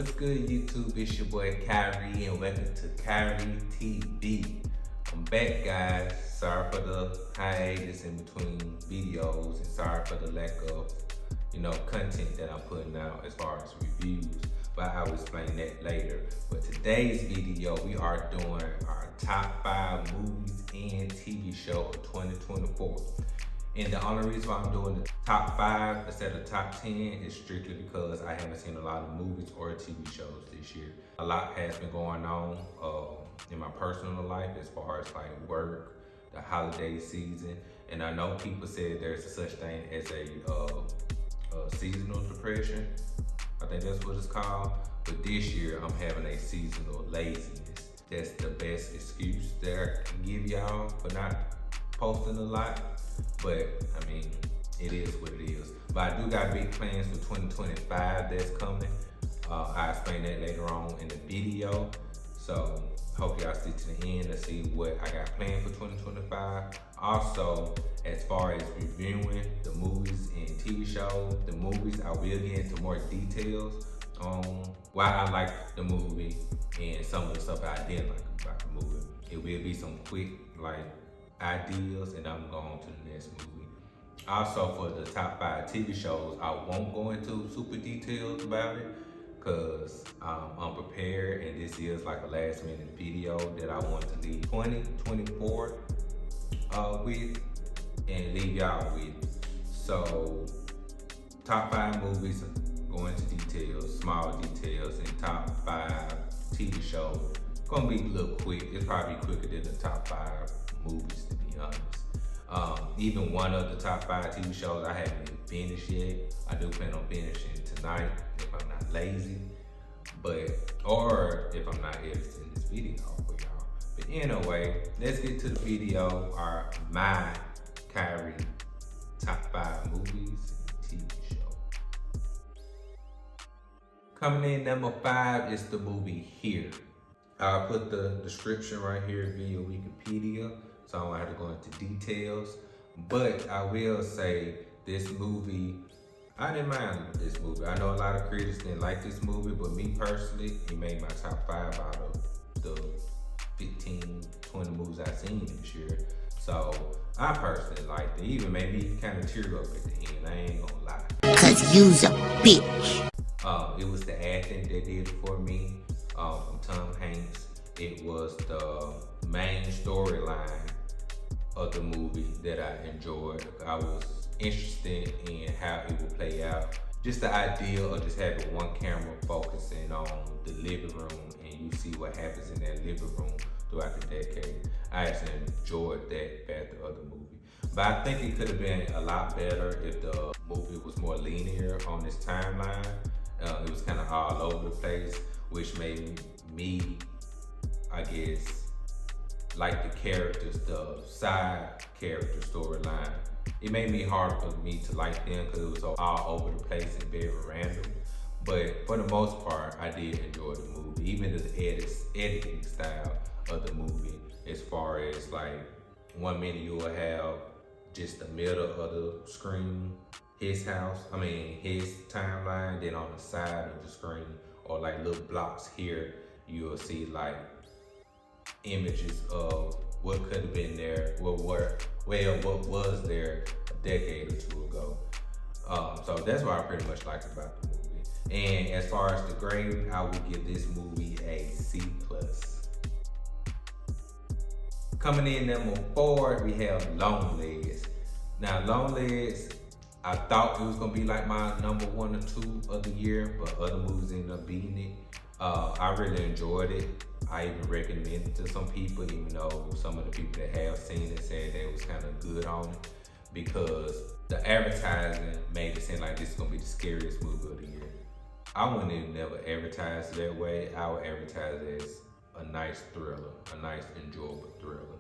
What's good, YouTube? It's your boy Khiry, and welcome to Khiry TV. I'm back, guys. Sorry for the hiatus in between videos, and sorry for the lack of, content that I'm putting out as far as reviews. But I'll explain that later. But today's video, we are doing our top 5 movies and TV show of 2024. And the only reason why I'm doing the top 5 instead of top 10 is strictly because I haven't seen a lot of movies or TV shows this year. A lot has been going on in my personal life as far as like work, the holiday season, and I know people said there's such thing as a seasonal depression. I think that's what it's called. But this year I'm having a seasonal laziness. That's the best excuse that I can give y'all for not posting a lot. But I mean, it is what it is. But I do got big plans for 2025 that's coming. I'll explain that later on in the video. So hope y'all stick to the end to see what I got planned for 2025. Also, as far as reviewing the movies and TV shows, the movies, I will get into more details on why I like the movie and some of the stuff I didn't like about the movie. It will be some quick ideas, and I'm going to the next movie. Also, for the top 5 TV shows, I won't go into super details about it because I'm unprepared, and this is like a last minute video that I want to leave 2024 with and leave y'all with. So top 5 movies, go into details, small details, and top 5 TV shows. Gonna be a little quick. It's probably quicker than the top 5 movies, to be honest. Even one of the top 5 TV shows I haven't even finished yet. I do plan on finishing tonight if I'm not lazy, or if I'm not editing this video for y'all. But anyway, let's get to the video. My Khiry top 5 movies and TV show. Coming in number 5 is the movie Here. I'll put the description right here via Wikipedia, so I don't have to go into details. But I will say this movie, I didn't mind this movie. I know a lot of critics didn't like this movie, but me personally, it made my top 5 out of the 15, 20 movies I've seen this year. So I personally liked it. It even made me kind of tear up at the end, I ain't gonna lie. Cause you's a bitch. It was the acting that did it for me. From Tom Hanks. It was the main storyline of the movie that I enjoyed. I was interested in how it would play out. Just the idea of just having one camera focusing on the living room and you see what happens in that living room throughout the decade. I actually enjoyed that better than the other movie. But I think it could have been a lot better if the movie was more linear on this timeline. It was kind of all over the place, which made me, I guess, like the characters, the side character storyline. It made me hard for me to like them because it was all over the place and very random. But for the most part, I did enjoy the movie, even the editing style of the movie. As far as like 1 minute you will have just the middle of the screen, his timeline, then on the side of the screen, or like little blocks here, you'll see like images of what could have been there, what was there a decade or 2 ago. So that's what I pretty much liked about the movie. And as far as the grade, I would give this movie a C+. Coming in number 4, we have Long Legs. Now, Long Legs, I thought it was gonna be like my number 1 or 2 of the year, but other movies ended up beating it. I really enjoyed it. I even recommended it to some people, even though some of the people that have seen it said they was kind of good on it, because the advertising made it seem like this is gonna be the scariest movie of the year. I wouldn't even never advertise it that way. I would advertise it as a nice thriller, a nice enjoyable thriller.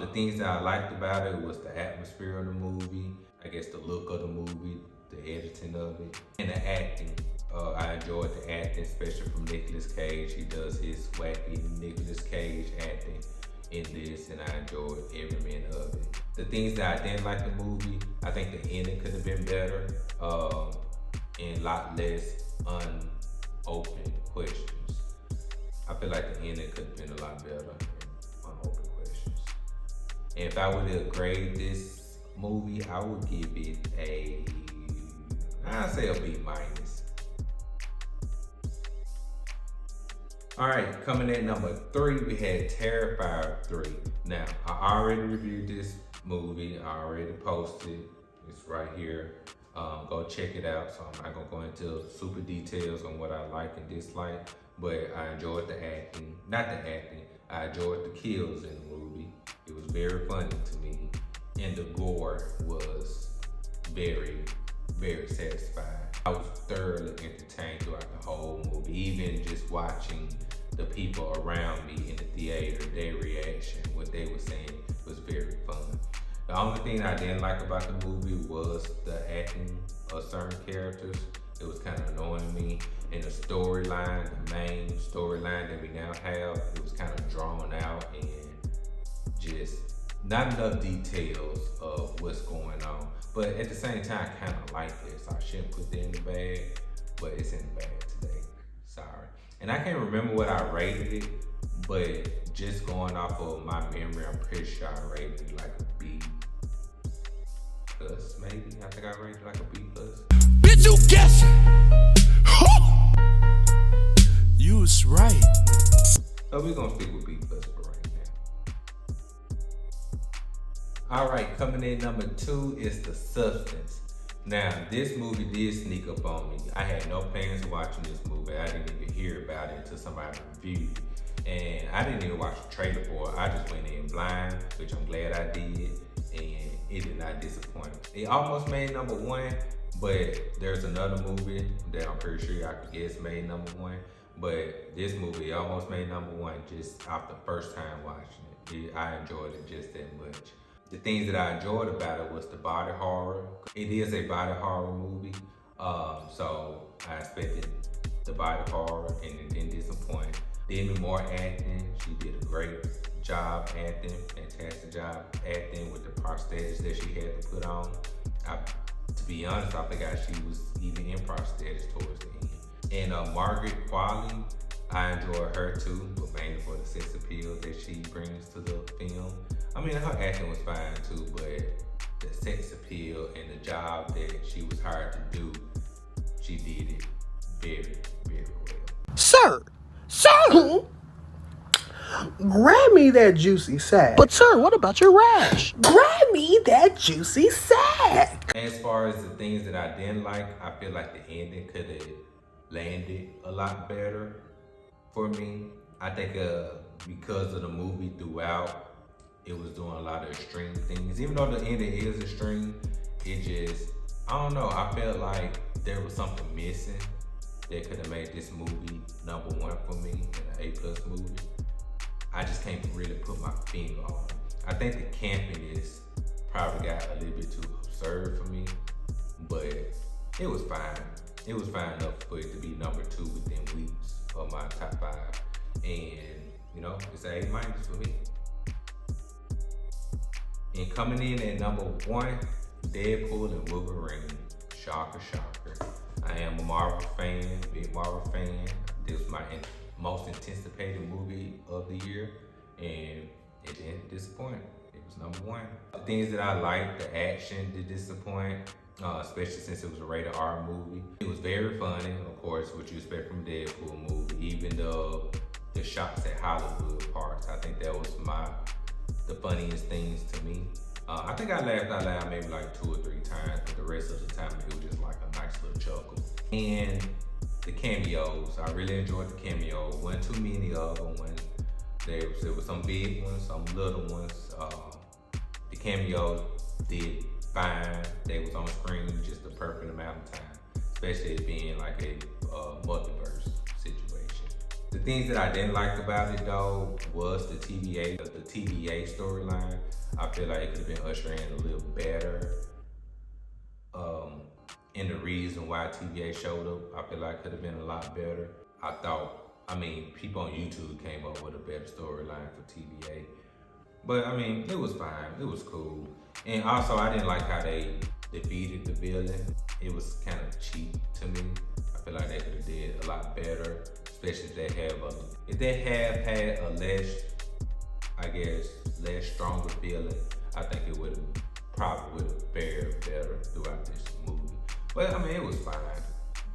The things that I liked about it was the atmosphere of the movie, I guess the look of the movie, the editing of it, and the acting. I enjoyed the acting, especially from Nicolas Cage. He does his wacky Nicolas Cage acting in this, and I enjoyed every minute of it. The things that I didn't like the movie, I think the ending could have been better and a lot less open questions. I feel like the ending could have been a lot better on open questions. And if I were to grade this movie, I would give it I'd say a B minus. All right, coming in number 3, we had Terrifier 3. Now, I already reviewed this movie. I already posted. It's right here. Go check it out. So I'm not gonna go into super details on what I like and dislike, but I enjoyed the acting. Not the acting, I enjoyed the kills in the movie. It was very funny to me. And the gore was very, very satisfying. I was thoroughly entertained throughout the whole movie. Even just watching the people around me in the theater, their reaction, what they were saying was very fun. The only thing I didn't like about the movie was the acting of certain characters. It was kind of annoying me. And the storyline, the main storyline that we now have, it was kind of drawn out and just not enough details of what's going on. But at the same time, I kind of like it, so I shouldn't put that in the bag, but it's in the bag today. Sorry. And I can't remember what I rated it, but just going off of my memory, I'm pretty sure I rated it like a B plus, maybe. I think I rated it like a B plus. Bitch, you guessing? You was right. So we're gonna stick with B plus for right now. All right, coming in number 2 is The Substance. Now, this movie did sneak up on me. I had no plans of watching this movie. I didn't even hear about it until somebody reviewed it. And I didn't even watch the trailer for it. I just went in blind, which I'm glad I did. And it did not disappoint me. It almost made number 1, but there's another movie that I'm pretty sure I could guess made number 1. But this movie almost made number 1 just off the first time watching it. I enjoyed it just that much. The things that I enjoyed about it was the body horror. It is a body horror movie, so I expected the body horror and it didn't disappoint. Demi Moore acting, she did a great job acting, fantastic job acting with the prosthetics that she had to put on. To be honest, I forgot she was even in prosthetics towards the end. And Margaret Qualley, I enjoy her too, but mainly for the sex appeal that she brings to the film. I mean, her acting was fine too, but the sex appeal and the job that she was hired to do, she did it very, very well. Sir! Grab me that juicy sack. But sir, what about your rash? Grab me that juicy sack. As far as the things that I didn't like, I feel like the ending could have landed a lot better for me. I think because of the movie throughout, it was doing a lot of extreme things. Even though the ending is extreme, it just, I don't know, I felt like there was something missing that could have made this movie number 1 for me, an A+ movie. I just can't really put my finger on it. I think the campiness probably got a little bit too absurd for me, but it was fine. It was fine enough for it to be number 2 within weeks of my top 5. And, you know, it's an A- for me. And coming in at number 1, Deadpool and Wolverine. Shocker, shocker. I am a Marvel fan, big Marvel fan. This was my most anticipated movie of the year, and it didn't disappoint. It was number 1. The things that I liked, the action did disappoint, especially since it was a rated R movie. It was very funny, of course, what you expect from a Deadpool movie, even though the shots at Hollywood parts, I think that was the funniest things to me. I think I laughed out loud maybe like 2 or 3 times, but the rest of the time it was just like a nice little chuckle. And the cameos, I really enjoyed the cameos. Wasn't too many of them. There was some big ones, some little ones. The cameos did fine. They was on screen just the perfect amount of time, especially it being like a multiverse situation. The things that I didn't like about it though was the TVA storyline. I feel like it could have been ushered in a little better. And the reason why TVA showed up, I feel like could have been a lot better. People on YouTube came up with a better storyline for TVA. But I mean, it was fine, it was cool. And also I didn't like how they defeated the villain. It was kind of cheap to me. I I feel like they could have did a lot better, especially if they have had a less stronger villain. I think it would have fared better throughout this movie. But I mean, it was fine.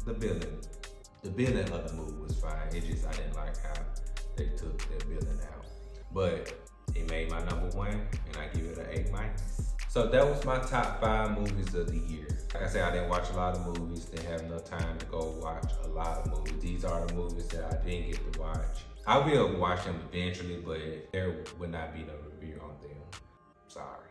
The villain of the movie was fine. I didn't like how they took their villain out. But it made my #1, and I give it an A-. So that was my top 5 movies of the year. Like I said, I didn't watch a lot of movies. Didn't have enough time to go watch a lot of movies. These are the movies that I didn't get to watch. I will watch them eventually, but there would not be no review on them. Sorry.